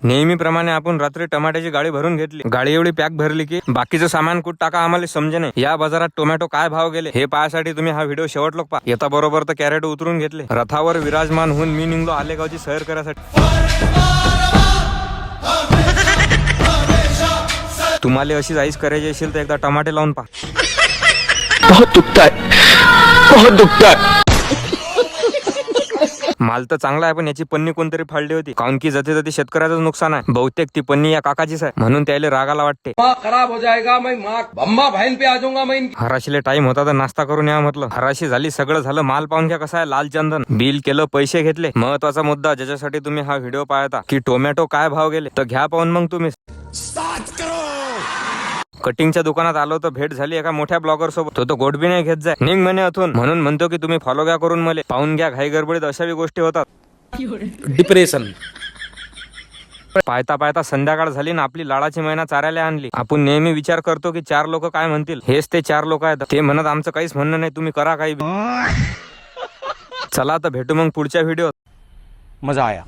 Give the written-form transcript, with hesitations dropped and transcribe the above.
नेहमीप्रमाणे आपण रात्री टमाट्याची गाडी भरून घेतली. गाडी एवढी पॅक भरली की बाकीचं सामान कुठं टाका आम्हाला समजे नाही. या बाजारात टोमॅटो काय भाव गेले हे पाहण्यासाठी तुम्ही हा व्हिडिओ शेवट लोक पहा. येता बरोबर तर कॅरेट उतरून घेतले. रथावर विराजमान होऊन मी निघलो आलेगावची सैर करायसाठी. तुम्हाला अशी आईस करायची असेल तर एकदा टमाटे लावून पहा. बहुत दुखता है, बहुत दुखता है. माल तर चांगला आहे पण याची पन्नी कोणतरी फाडली होती. काऊन की जते जते शेतकऱ्याचं नुकसान आहे. बहुतेक ती पन्नी या काकाचीच आहे म्हणून त्याला रागाला वाटते. खराब हो जाएगा मैं बम्मा बहन पे आ जाऊंगा मैं. हराशीले टाइम होता तर नाश्ता करून या म्हटलं. हराशी झाली, सगळं झालं. माल पाहून घ्या कसा आहे लाल चंदन. बिल केलं, पैसे घेतले. महत्वाचा मुद्दा ज्याच्यासाठी तुम्ही हा व्हिडिओ पाहता की टोमॅटो काय भाव गेले तर घ्या पाहून मग तुम्ही. कटिंगच्या दुकानात आलो तर भेट झाली एका मोठ्या ब्लॉगर सोबत. तो गोडबी नाही घेत जाय निघ म्हणे अथून. म्हणून म्हणतो की तुम्ही फॉलो घ्या करून मले. पाहून घ्या घाई गडबडीत अशा गोष्टी होतात. डिप्रेशन. पाहता पाहता संध्याकाळ झाली ना आपली लाडाची महिना चारायला आणली. आपण नेहमी विचार करतो की 4 लोक काय म्हणतील. हेच ते 4 लोक आहेत. ते म्हणत आमचं काहीच म्हणणं नाही, तुम्ही करा काही. चला तर भेटू मग पुढच्या व्हिडिओत. मजा आया.